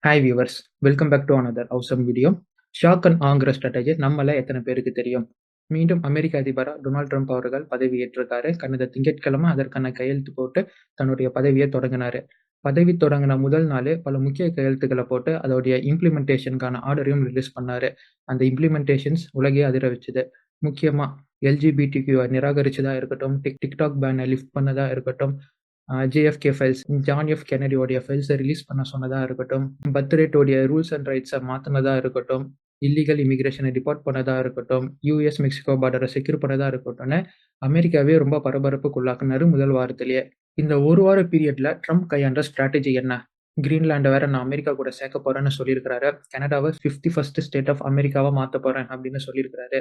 Hi viewers, welcome back to another awesome video. Shock and ஆங்கிற strategy நம்மள எத்தனை பேருக்கு தெரியும்? மீண்டும் அமெரிக்க அதிபரா டொனால்ட் ட்ரம்ப் அவர்கள் பதவியேற்றிருக்காரு. கடந்த திங்கட்கிழமை அதற்கான கையெழுத்து போட்டு தன்னுடைய பதவியை தொடங்கினாரு. பதவி தொடங்கின முதல் நாளே பல முக்கிய கையெழுத்துக்களை போட்டு அதோடைய இம்ப்ளிமெண்டேஷனுக்கான ஆர்டரையும் ரிலீஸ் பண்ணாரு. அந்த இம்ப்ளிமெண்டேஷன்ஸ் உலகே அதிர வச்சுது. முக்கியமா எல்ஜிபிடிக்யூ நிராகரிச்சதா இருக்கட்டும், டிக்டாக் பேனை லிஃப்ட் பண்ணதா இருக்கட்டும், ஜேஎஃப்கே ஃபைல்ஸ், ஜான் எஃப் கென்னடியோடைய ஃபைல்ஸை ரிலீஸ் பண்ண சொன்னதா இருக்கட்டும், பர்த் ரேட்டோடைய ரூல்ஸ் அண்ட் ரைட்ஸை மாற்றினதா இருக்கட்டும், இல்லீகல் இமிகிரேஷனை டிபார்ட் பண்ணதா இருக்கட்டும், யூஎஸ் மெக்சிகோ பார்டரை செக்யூர் பண்ணதா இருக்கட்டும்னு அமெரிக்காவே ரொம்ப பரபரப்புக்குள்ளாக்குனாரு முதல் வாரத்திலேயே. இந்த ஒரு வார பீரியட்ல ட்ரம்ப் கையாண்ட ஸ்ட்ராட்டஜி என்ன? கிரீன்லாண்டை வேற நான் அமெரிக்கா கூட சேர்க்க போறேன்னு சொல்லியிருக்கிறாரு. கனடாவை 51st ஸ்டேட் ஆஃப் அமெரிக்காவா மாற்ற போறேன் அப்படின்னு சொல்லியிருக்கிறாரு.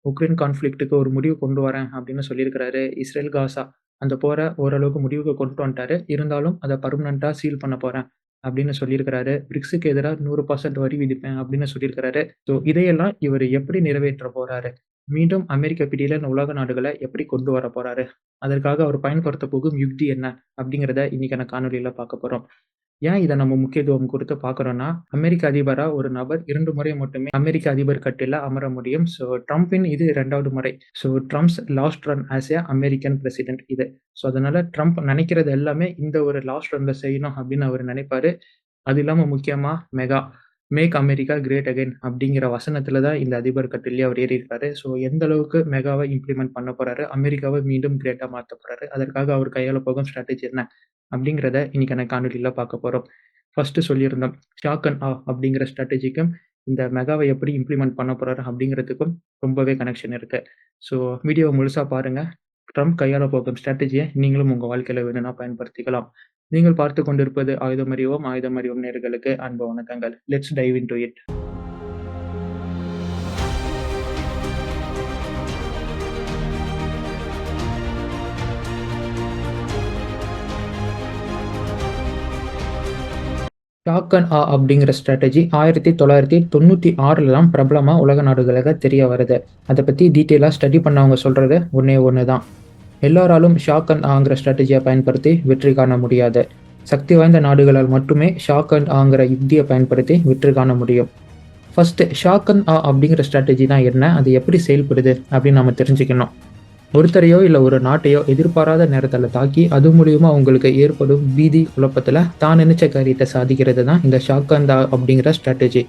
உக்ரைன் கான்ஃப்ளிக்ட்டுக்கு ஒரு முடிவு கொண்டு வரேன் அப்படின்னு சொல்லியிருக்கிறாரு. இஸ்ரேல் காசா அந்த போரை ஓரளவுக்கு முடிவுக்கு கொண்டு வந்துட்டாரு. இருந்தாலும் அதை பர்மனெண்ட்டாக சீல் பண்ண போறேன் அப்படின்னு சொல்லியிருக்கிறாரு. பிரிக்ஸுக்கு எதிராக 100% வரி விதிப்பேன் அப்படின்னு சொல்லியிருக்கிறாரு. ஸோ இதையெல்லாம் இவர் எப்படி நிறைவேற்ற போறாரு? மீண்டும் அமெரிக்க பிடியில உலக நாடுகளை எப்படி கொண்டு வர போறாரு? அதற்காக அவர் பயன்படுத்த போகும் யுக்தி என்ன அப்படிங்கிறத இன்னைக்கான காணொலியில பார்க்க போறோம். ஏன் இதை நம்ம முக்கியத்துவம் கொடுத்து பார்க்குறோம்னா, அமெரிக்க அதிபரா ஒரு நபர் 2 முறை மட்டுமே அமெரிக்க அதிபர் கட்டில அமர முடியும். ஸோ ட்ரம்பின் இது 2வது முறை. So Trump's last run as a American president இது. ஸோ அதனால ட்ரம்ப் நினைக்கிறது எல்லாமே இந்த ஒரு லாஸ்ட் ரன்ல செய்யணும் அப்படின்னு அவர் நினைப்பாரு. அது இல்லாம முக்கியமா மேக் அமெரிக்கா கிரேட் அகைன் அப்படிங்கிற வசனத்துல தான் இந்த அதிபர் கட்டிலே அவர் ஏறி இருக்காரு. ஸோ எந்த அளவுக்கு மெகாவை இம்ப்ளிமெண்ட் பண்ண போறாரு, அமெரிக்காவை மீண்டும் கிரேட்டா மாற்ற போறாரு, அதற்காக அவர் கையாள போகும் ஸ்ட்ராட்டஜி என்ன அப்படிங்கிறத இன்னைக்கான காணொலியில பார்க்க போறோம். ஃபர்ஸ்ட் சொல்லியிருந்தோம், ஷாக் அண்ட் ஆ அப்படிங்கிற ஸ்ட்ராட்டஜிக்கும் இந்த மெகாவை எப்படி இம்ப்ளிமெண்ட் பண்ண போறாரு அப்படிங்கிறதுக்கும் ரொம்பவே கனெக்ஷன் இருக்கு. ஸோ வீடியோவை முழுசா பாருங்க. ட்ரம்ப் கையாள போகும் ஸ்ட்ராட்டஜியை நீங்களும் உங்க வாழ்க்கையில வேணும்னா பயன்படுத்திக்கலாம். நீங்கள் பார்த்து கொண்டிருப்பது ஆயுதம் அறிவோம் நேயர்களுக்கு அன்பு வணக்கங்கள். Let's dive into it. Shock and awe அப்படிங்கிற ஸ்ட்ராட்டஜி 1996 தான் பிரபலமா உலக நாடுகளுக்கு தெரிய வருது. அதை பத்தி டீட்டெயிலாக ஸ்டடி பண்ணவங்க சொல்றது ஒன்று தான். எல்லாராலும் ஷாக் அண்ட் ஆங்கிற ஸ்ட்ராட்டஜியை பயன்படுத்தி வெற்றி காண முடியாது. சக்தி வாய்ந்த நாடுகளால் மட்டுமே ஷாக் அண்ட் ஆங்கிற யுக்தியை பயன்படுத்தி வெற்றி காண முடியும். ஃபர்ஸ்ட் ஷாக் அண்ட் ஆ அப்படிங்கிற ஸ்ட்ராட்டஜி தான் என்ன, அது எப்படி செயல்படுது அப்படின்னு நம்ம தெரிஞ்சுக்கணும். ஒருத்தரையோ இல்லை ஒரு நாட்டையோ எதிர்பாராத நேரத்தில் தாக்கி அது மூலியமா உங்களுக்கு ஏற்படும் பீதி குழப்பத்தில் தான் நினைச்ச காரியத்தை சாதிக்கிறது தான் இந்த ஷாக் அண்ட் ஆ அப்படிங்கிற ஸ்ட்ராட்டஜி.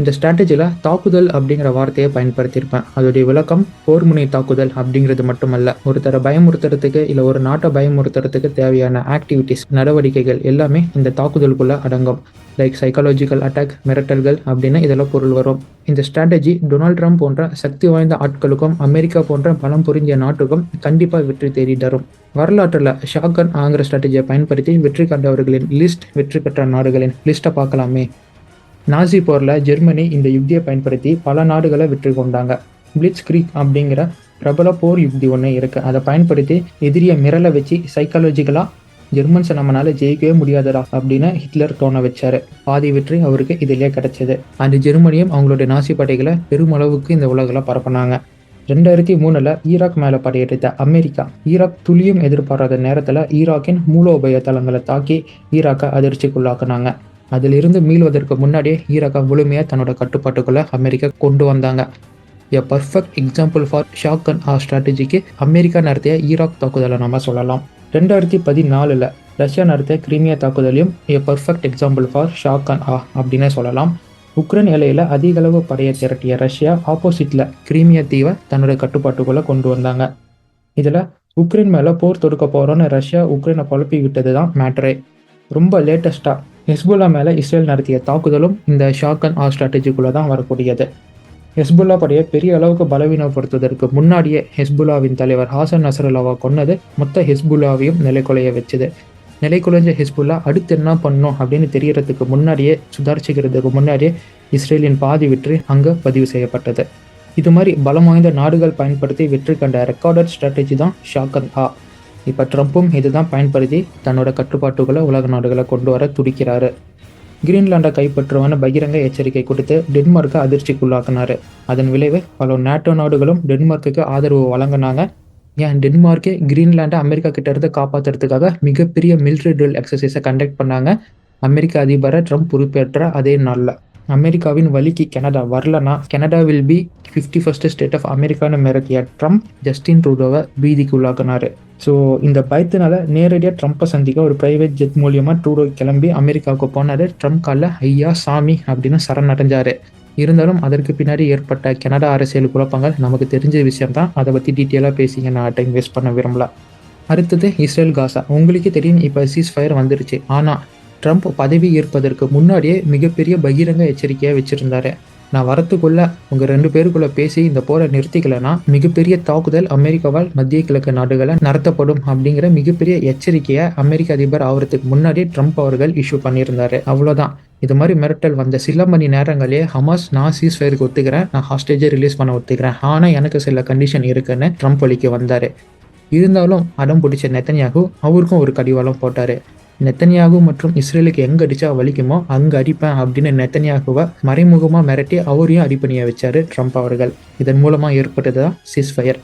இந்த ஸ்ட்ராட்டஜியில் தாக்குதல் அப்படிங்கிற வார்த்தையை பயன்படுத்தியிருப்பேன். அதோடைய விளக்கம் போர்முனை தாக்குதல் அப்படிங்கிறது மட்டுமல்ல, ஒருத்தரை பயமுறுத்துறதுக்கு இல்லை ஒரு நாட்டை பயமுறுத்துறதுக்கு தேவையான ஆக்டிவிட்டிஸ், நடவடிக்கைகள் எல்லாமே இந்த தாக்குதலுக்குள்ள அடங்கும். லைக் சைக்காலஜிக்கல் அட்டாக், மிரட்டல்கள் அப்படின்னு இதெல்லாம் பொருள் வரும். இந்த ஸ்ட்ராட்டஜி டொனால்ட் ட்ரம்ப் போன்ற சக்தி வாய்ந்த ஆட்களுக்கும் அமெரிக்கா போன்ற பலம் புரிஞ்ச நாட்டுக்கும் கண்டிப்பாக வெற்றி தேடி தரும். வரலாற்றில் ஷாக் அண்ட் ஆங்கிற ஸ்ட்ராட்டஜியை பயன்படுத்தி வெற்றி கண்டவர்களின் லிஸ்ட், வெற்றி பெற்ற நாடுகளின் லிஸ்ட்டை பார்க்கலாமே. நாசி போரில் ஜெர்மனி இந்த யுக்தியை பயன்படுத்தி பல நாடுகளை வெற்றி கொண்டாங்க. பிளிட்ஸ் கிரீக் அப்படிங்கிற பிரபல போர் யுக்தி ஒன்று இருக்குது. அதை பயன்படுத்தி எதிரியை மிரள வச்சு சைக்காலஜிக்கலாக ஜெர்மன்ஸை நம்மளால ஜெயிக்கவே முடியாதடா அப்படின்னு ஹிட்லர் தோண வச்சாரு. பாதி வெற்றி அவருக்கு இதிலே கிடைச்சது. அந்த ஜெர்மனியும் அவங்களுடைய நாசி படைகளை பெருமளவுக்கு இந்த உலகில் பரப்புனாங்க. 2003 ஈராக் மேலே படையெடுத்த அமெரிக்கா, ஈராக் துளியும் எதிர்பாராத நேரத்தில் ஈராக்கின் மூலோபய தளங்களை தாக்கி ஈராக்கை அதிர்ச்சிக்குள்ளாக்குனாங்க. அதிலிருந்து மீள்வதற்கு முன்னாடியே ஈராக்கை முழுமையாக தன்னோட கட்டுப்பாட்டுக்குள்ள அமெரிக்கா கொண்டு வந்தாங்க. A perfect example for shock and awe ஸ்ட்ராட்டஜிக்கு அமெரிக்கா நடத்திய ஈராக் தாக்குதலை நம்ம சொல்லலாம். 2014 ரஷ்யா நடத்திய கிரீமியா தாக்குதலையும் a perfect example for shock and awe அப்படின்னே சொல்லலாம். உக்ரைன் எல்லையில் அதிக அளவு படையை திரட்டிய ரஷ்யா ஆப்போசிட்ல கிரீமியா தீவை தன்னோட கட்டுப்பாட்டுக்குள்ள கொண்டு வந்தாங்க. இதில் உக்ரைன் மேலே போர் தொடுக்க போகிறோன்னு ரஷ்யா உக்ரைனை குழப்பி விட்டது தான் மேட்டரே. ரொம்ப லேட்டஸ்ட்டாக ஹெஸ்புல்லா மேலே இஸ்ரேல் நடத்திய தாக்குதலும் இந்த ஷாக் அண்ட் ஆ ஸ்ட்ராட்டஜிக்குள்ளே தான் வரக்கூடியது. ஹெஸ்புல்லா படையை பெரிய அளவுக்கு பலவீனப்படுத்துவதற்கு முன்னாடியே ஹெஸ்புல்லாவின் தலைவர் ஹாசன் நஸ்ரல்லாவை கொன்னது மொத்த ஹெஸ்புல்லாவையும் நிலைக்குலைய வச்சுது. நிலைக்குலைஞ்ச ஹெஸ்புல்லா அடுத்து என்ன பண்ணணும் அப்படின்னு தெரியறதுக்கு முன்னாடியே, சுதாரிச்சுக்கிறதுக்கு முன்னாடியே இஸ்ரேலின் பாதி வெற்றி அங்கே பதிவு செய்யப்பட்டது. இது மாதிரி பலம் வாய்ந்த நாடுகள் பயன்படுத்தி வெற்றி கண்ட ரெக்கார்டட் ஸ்ட்ராட்டஜி தான் ஷாக் அண்ட் ஆ. இப்போ ட்ரம்ப்பும் இதுதான் பயன்படுத்தி தன்னோட கட்டுப்பாட்டுகளை உலக நாடுகளை கொண்டு வர துடிக்கிறாரு. கிரீன்லாண்டை கைப்பற்றுவான பகிரங்க எச்சரிக்கை கொடுத்து டென்மார்க்கை அதிர்ச்சிக்குள்ளாக்குனாரு. அதன் விளைவு பல நேட்டோ நாடுகளும் டென்மார்க்குக்கு ஆதரவு வழங்கினாங்க. ஏன் டென்மார்க்கே கிரீன்லாண்டை அமெரிக்கா கிட்ட இருந்து காப்பாற்றுறதுக்காக மிகப்பெரிய மிலிட்ரி ட்ரில் எக்ஸசைஸை கண்டக்ட் பண்ணாங்க. அமெரிக்க அதிபரை ட்ரம்ப் பொறுப்பேற்ற அதே நாளில். அமெரிக்காவின் வழிக்கு கனடா வரலனா Canada will be 51st state of அமெரிக்கான்னு மிரட்டிய ட்ரம்ப் ஜஸ்டின் ட்ரூடோவை பீதிக்கு உள்ளாக்குனாரு. ஸோ இந்த பயத்தினால நேரடியாக ட்ரம்ப்பை சந்திக்க ஒரு பிரைவேட் ஜெட் மூலியமா ட்ரூடோ கிளம்பி அமெரிக்காவுக்கு போனாரு. ட்ரம்ப் காலில் ஐயா சாமி அப்படின்னு சரணடைஞ்சாரு. இருந்தாலும் அதற்கு பின்னாடி ஏற்பட்ட கனடா அரசியல் குழப்பங்கள் நமக்கு தெரிஞ்ச விஷயம் தான். அதை பற்றி டீட்டெயிலாக பேசிங்க, நான் டைம் வேஸ்ட் பண்ண விரும்பல. அடுத்தது இஸ்ரேல் காசா. உங்களுக்கே தெரியும், இப்போ சீஸ்ஃபயர் வந்துருச்சு. ஆனால் ட்ரம்ப் பதவி ஏற்பதற்கு முன்னாடியே மிகப்பெரிய பகிரங்க எச்சரிக்கையாக வச்சுருந்தாரு. நான் வரத்துக்குள்ள உங்கள் 2 பேருக்குள்ள பேசி இந்த போரை நிறுத்திக்கலைன்னா மிகப்பெரிய தாக்குதல் அமெரிக்காவால் மத்திய கிழக்கு நாடுகளை நடத்தப்படும் அப்படிங்கிற மிகப்பெரிய எச்சரிக்கையை அமெரிக்க அதிபர் ஆகிறதுக்கு முன்னாடியே ட்ரம்ப் அவர்கள் இஷ்யூ பண்ணியிருந்தாரு. அவ்வளோதான். இது மாதிரி மிரட்டல் வந்த சில மணி நேரங்களே ஹமாஸ், நான் சீஸ்ஃபயருக்கு ஒத்துக்கிறேன், நான் ஹாஸ்டேஜை ரிலீஸ் பண்ண ஒத்துக்கிறேன், ஆனால் எனக்கு சில கண்டிஷன் இருக்குன்னு ட்ரம்ப் வழிக்கு வந்தார். இருந்தாலும் அடம் பிடிச்ச நெத்தன்யாகு அவருக்கும் ஒரு கடிவாளம் போட்டார். நெத்தன்யாகு மற்றும் இஸ்ரேலுக்கு எங்கே அடித்தா வலிக்குமோ அங்கே அடிப்பேன் அப்படின்னு நெத்தன்யாகுவை மறைமுகமாக மிரட்டி அவரையும் அடிப்பணிய வச்சார் ட்ரம்ப் அவர்கள். இதன் மூலமாக ஏற்பட்டது தான் சீஸ்ஃபயர்.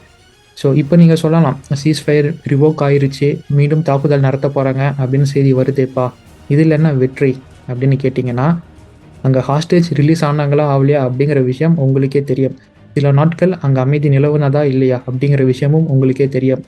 ஸோ இப்போ நீங்கள் சொல்லலாம், சீஸ்ஃபயர் ரிவோக் ஆயிருச்சு, மீண்டும் தாக்குதல் நடத்த போகிறாங்க அப்படின்னு செய்தி வருதுப்பா, இதில் என்ன வெற்றி அப்படின்னு கேட்டிங்கன்னா, அங்கே ஹாஸ்டேஜ் ரிலீஸ் ஆனாங்களா ஆகலையா அப்படிங்கிற விஷயம் உங்களுக்கே தெரியும். சில நாட்கள் அங்கே அமைதி நிலவுனதா இல்லையா அப்படிங்கிற விஷயமும் உங்களுக்கே தெரியும்.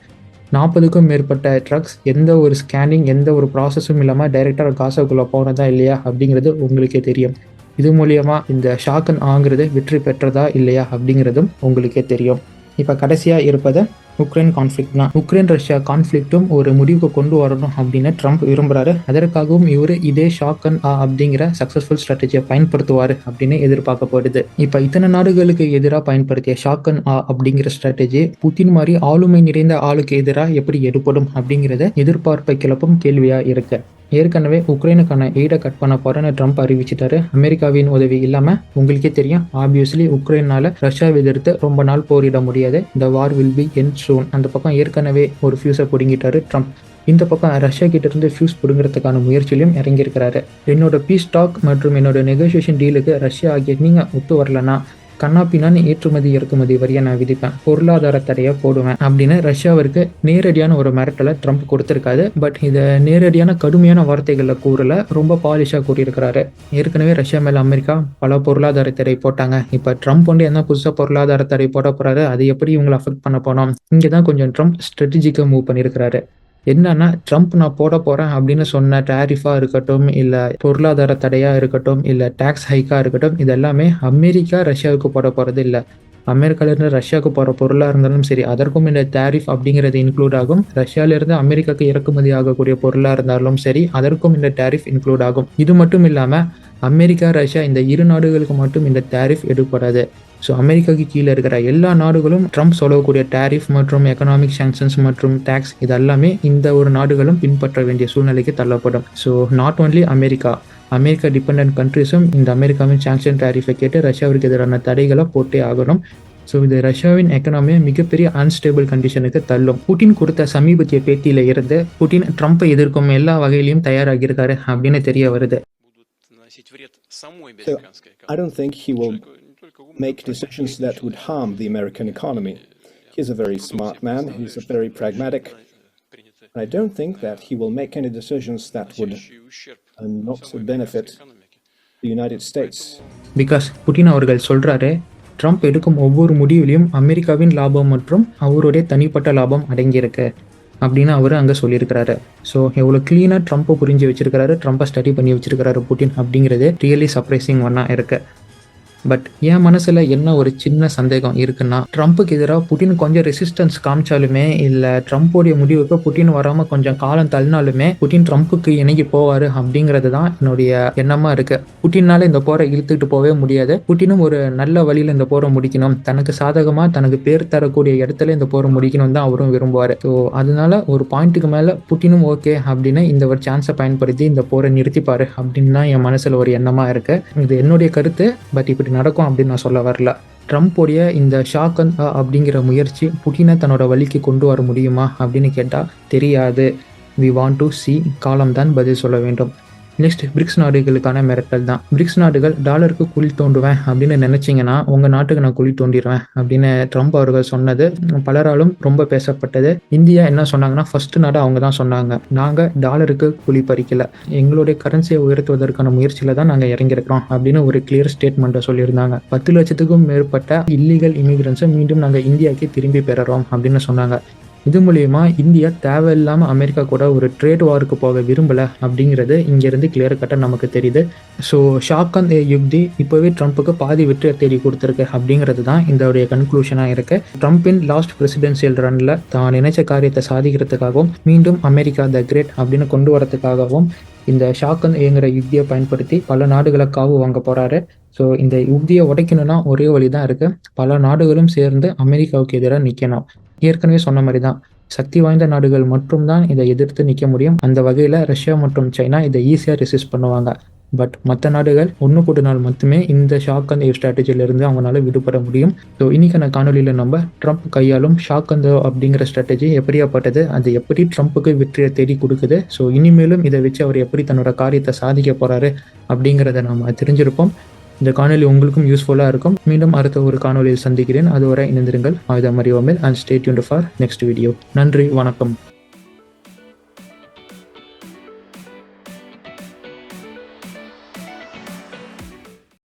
40க்கும் மேற்பட்ட ட்ரக்ஸ் எந்த ஒரு ஸ்கேனிங், எந்த ஒரு ப்ராசஸும் இல்லாமல் டைரெக்டாக காசாக்குள்ளே போனதா இல்லையா அப்படிங்கிறது உங்களுக்கே தெரியும். இது மூலியமாக இந்த ஷாக்கன் ஆங்கிறது வெற்றி பெற்றதா இல்லையா அப்படிங்கிறதும் உங்களுக்கே தெரியும். இப்போ கடைசியாக இருப்பது உக்ரைன் கான்ஃப்ளிக்ட் தான். உக்ரைன் ரஷ்யா கான்ஃப்ளிக்ட்டும் ஒரு முடிவுக்கு கொண்டு வரணும் அப்படின்னு ட்ரம்ப் விரும்புகிறாரு. அதற்காகவும் இவர் இதே ஷாக்கன் அப்படிங்கிற சக்ஸஸ்ஃபுல் ஸ்ட்ராட்டஜியை பயன்படுத்துவார் அப்படின்னு எதிர்பார்க்கப்படுது. இப்போ இத்தனை நாடுகளுக்கு எதிராக பயன்படுத்திய ஷாக்கன் அப்படிங்கிற ஸ்ட்ராட்டஜி புதின் மாதிரி ஆளுமை நிறைந்த ஆளுக்கு எதிராக எப்படி எடுப்படும் அப்படிங்கிறத எதிர்பார்ப்பை கிளப்பும் கேள்வியாக இருக்கு. ஏற்கனவே உக்ரைனுக்கான எய்டை கட் பண்ண போறேன்னு ட்ரம்ப் அறிவிச்சிட்டாரு. அமெரிக்காவின் உதவி இல்லாமல் உங்களுக்கே தெரியும், ஆப்வியஸ்லி உக்ரைனால ரஷ்யாவை எதிர்த்து ரொம்ப நாள் போரிட முடியாது. த வார் வில் பி எண்ட் சூன். அந்த பக்கம் ஏற்கனவே ஒரு ஃபியூஸை பிடுங்கிட்டாரு ட்ரம்ப். இந்த பக்கம் ரஷ்யா கிட்ட இருந்து ஃபியூஸ் பிடுங்கிறதுக்கான முயற்சியிலும் இறங்கியிருக்கிறாரு. என்னோட பீஸ் டாக் மற்றும் என்னோட நெகோசியேஷன் டீலுக்கு ரஷ்யா ஆகிய நீங்க ஒத்து வரலன்னா கண்ணாப்பினான்னு ஏற்றுமதி இறக்குமதி வரியை நான் விதிப்பேன், பொருளாதார தடையை போடுவேன் அப்படின்னு ரஷ்யாவிற்கு நேரடியான ஒரு மிரட்டலை ட்ரம்ப் கொடுத்துருக்காரு. பட் இதை நேரடியான கடுமையான வார்த்தைகளில் கூறல, ரொம்ப பாலிஷாக கூறியிருக்கிறாரு. ஏற்கனவே ரஷ்யா மேலே அமெரிக்கா பல பொருளாதார தடை போட்டாங்க. இப்போ ட்ரம்ப் வந்து என்ன புதுசாக பொருளாதார தடை போட போறாரு, அது எப்படி இவங்களை அஃபெக்ட் பண்ண போனோம், இங்கே தான் கொஞ்சம் ட்ரம்ப் ஸ்ட்ராட்டஜிக்காக மூவ் பண்ணியிருக்கிறாரு. என்னன்னா, ட்ரம்ப் நான் போட போறேன் அப்படின்னு சொன்ன டேரிஃபா இருக்கட்டும், இல்ல பொருளாதார தடையா இருக்கட்டும், இல்ல டாக்ஸ் ஹைக்கா இருக்கட்டும், இது எல்லாமே அமெரிக்கா ரஷ்யாவுக்கு போட போறது இல்லை. அமெரிக்காவிலிருந்து ரஷ்யாவுக்கு போற பொருளா இருந்தாலும் சரி, அதற்கும் இந்த டேரிஃப் அப்படிங்கிறது இன்க்ளூட் ஆகும். ரஷ்யாவிலிருந்து அமெரிக்காவுக்கு இறக்குமதி ஆகக்கூடிய பொருளா இருந்தாலும் சரி, அதற்கும் இந்த டேரிஃப் இன்க்ளூட் ஆகும். இது மட்டும் இல்லாம அமெரிக்கா, ரஷ்யா இந்த 2 நாடுகளுக்கு மட்டும் இந்த டேரிஃப் எடுக்கப்படாது. ஸோ அமெரிக்காவுக்கு கீழே இருக்கிற எல்லா நாடுகளும் ட்ரம்ப் சொல்லக்கூடிய டேரிஃப் மற்றும் எக்கனாமிக் சாங்ஷன்ஸ் மற்றும் டேக்ஸ் இது எல்லாமே இந்த ஒரு நாடுகளும் பின்பற்ற வேண்டிய சூழ்நிலைக்கு தள்ளப்படும். So not only America dependent கண்ட்ரிஸும் இந்த அமெரிக்காவின் சாங்ஷன் டேரிஃபை கேட்டு ரஷ்யாவிற்கு எதிரான தடைகளை போட்டே ஆகணும். ஸோ இது ரஷ்யாவின் எக்கனாமியை மிகப்பெரிய அன்ஸ்டேபிள் கண்டிஷனுக்கு தள்ளும். புட்டின் கொடுத்த சமீபத்திய பேட்டியில இருந்து புட்டின் ட்ரம்ப்பை எதிர்க்கும் எல்லா வகையிலையும் தயாராகியிருக்காரு அப்படின்னு தெரிய வருது. So, I don't think he will make decisions that would harm the American economy. He's a very smart man, he's a very pragmatic. I don't think that he will make any decisions that would not benefit the United States. Because Putin அவர்கள் சொல்றாரு, Trump எடுக்கும் ஒவ்வொரு முடிவிலையும் அமெரிக்காவின் லாபம் மற்றும் அவருடைய தனிப்பட்ட லாபம் அடங்கியிருக்கு அப்படின்னு அவர் அங்கே சொல்லியிருக்கிறாரு. ஸோ எவ்வளோ க்ளீனாக ட்ரம்ப்பை புரிஞ்சு வச்சிருக்கிறாரு, ட்ரம்ப்பை ஸ்டடி பண்ணி வச்சிருக்கிறாரு புட்டின் அப்படிங்கிறது ரியலி சர்ப்ரைசிங் ஒன்னாக இருக்கு. பட் என் மனசில் என்ன ஒரு சின்ன சந்தேகம் இருக்குன்னா, ட்ரம்ப்புக்கு எதிராக புட்டின் கொஞ்சம் ரெசிஸ்டன்ஸ் காமிச்சாலுமே, இல்லை ட்ரம்ப்போடைய முடிவுக்கு புட்டின் வராமல் கொஞ்சம் காலம் தள்ளினாலுமே புட்டின் ட்ரம்ப்புக்கு இணங்கி போவார் அப்படிங்கிறது தான் என்னுடைய எண்ணமாக இருக்குது. புட்டினால் இந்த போரை இழுத்துக்கிட்டு போகவே முடியாது. புட்டினும் ஒரு நல்ல வழியில் இந்த போரை முடிக்கணும், தனக்கு சாதகமாக தனக்கு பேர் தரக்கூடிய இடத்துல இந்த போரை முடிக்கணும் தான் அவரும் விரும்புவார். ஸோ அதனால ஒரு பாயிண்ட்டுக்கு மேலே புட்டினும் ஓகே அப்படின்னு இந்த ஒரு சான்ஸை பயன்படுத்தி இந்த போரை நிறுத்திப்பார் அப்படின்னு தான் என் மனசில் ஒரு எண்ணமாக இருக்குது. இது என்னுடைய கருத்து. பட் இப்படி நடக்கும் அப்படின்னு நான் சொல்ல வரல. ட்ரம்ப்போடைய இந்த ஷாக்கன் அப்படிங்கிற முயற்சி புட்டினை தன்னோட வழிக்கு கொண்டு வர முடியுமா அப்படின்னு கேட்டால் தெரியாது. We want to see. காலம் தான் பதில் சொல்ல வேண்டும். நெக்ஸ்ட் பிரிக்ஸ் நாடுகளுக்கான மிரட்டல் தான். பிரிக்ஸ் நாடுகள் டாலருக்கு குழி தோண்டுவேன் அப்படின்னு நினைச்சீங்கன்னா உங்க நாட்டுக்கு நான் குழி தோண்டிடுவேன் அப்படின்னு ட்ரம்ப் அவர்கள் சொன்னது பலராலும் ரொம்ப பேசப்பட்டது. இந்தியா என்ன சொன்னாங்கன்னா, ஃபர்ஸ்ட் நாடு அவங்க தான் சொன்னாங்க, நாங்க டாலருக்கு குழி பறிக்கல, எங்களுடைய கரன்சியை உயர்த்துவதற்கான முயற்சியில தான் நாங்க இறங்கியிருக்கிறோம் அப்படின்னு ஒரு கிளியர் ஸ்டேட்மெண்ட்டை சொல்லியிருந்தாங்க. 10 லட்சத்துக்கும் மேற்பட்ட இல்லீகல் இமிகிரன்ஸை மீண்டும் நாங்க இந்தியாவுக்கு திரும்பி பெறுறோம் அப்படின்னு சொன்னாங்க. இது மூலியமா இந்தியா தேவையில்லாம அமெரிக்கா கூட ஒரு ட்ரேட் வாருக்கு போக விரும்பல அப்படிங்கிறது இங்கிருந்து கிளியர் கட்டா நமக்கு தெரியுது. ஸோ ஷாக்கந்த் யுக்தி இப்போவே ட்ரம்ப்புக்கு பாதி வெற்றியை தேடி கொடுத்துருக்கு அப்படிங்கிறது தான் இதோடைய கன்க்ளூஷனாக இருக்கு. ட்ரம்பின் லாஸ்ட் பிரசிடென்சியல் ரன்ல தான் நினைச்ச காரியத்தை சாதிக்கிறதுக்காகவும் மீண்டும் அமெரிக்கா த கிரேட் அப்படின்னு கொண்டு வரதுக்காகவும் இந்த ஷாக்கந்த் ஏங்குற யுக்தியை பயன்படுத்தி பல நாடுகளை காவு வாங்க போறாரு. ஸோ இந்த யுக்தியை உடைக்கணும்னா ஒரே வழி தான் இருக்கு, பல நாடுகளும் சேர்ந்து அமெரிக்காவுக்கு எதிராக நிற்கணும். ஏற்கனவே சொன்ன மாதிரி தான், சக்தி வாய்ந்த நாடுகள் மட்டும்தான் இதை எதிர்த்து நிற்க முடியும். அந்த வகையில் ரஷ்யா மற்றும் சைனா இதை ஈஸியாக ரெசிஸ்ட் பண்ணுவாங்க. பட் மற்ற நாடுகள் ஒன்று கூட்டினால் மட்டுமே இந்த ஷாக்கந்த் ஸ்ட்ராட்டஜியிலிருந்து அவங்களால விடுபட முடியும். ஸோ இன்னைக்கான காணொலியில் நம்ம ட்ரம்ப் கையாளும் ஷாக்கந்த் அப்படிங்கிற ஸ்ட்ராட்டஜி எப்படியாப்பட்டது, அது எப்படி ட்ரம்ப்புக்கு வெற்றியை தேடி கொடுக்குது, ஸோ இனிமேலும் இதை வச்சு அவர் எப்படி தன்னோட காரியத்தை சாதிக்க போறாரு அப்படிங்கிறத நம்ம தெரிஞ்சிருப்போம். இந்த காணொலி உங்களுக்கும் யூஸ்ஃபுல்லாக இருக்கும். மீண்டும் அடுத்த ஒரு காணொலியில் சந்திக்கிறேன். அதுவரை இணைந்திருங்கள். ஆயுதம் அறிவோமில் and stay tuned for next video. நன்றி, வணக்கம்.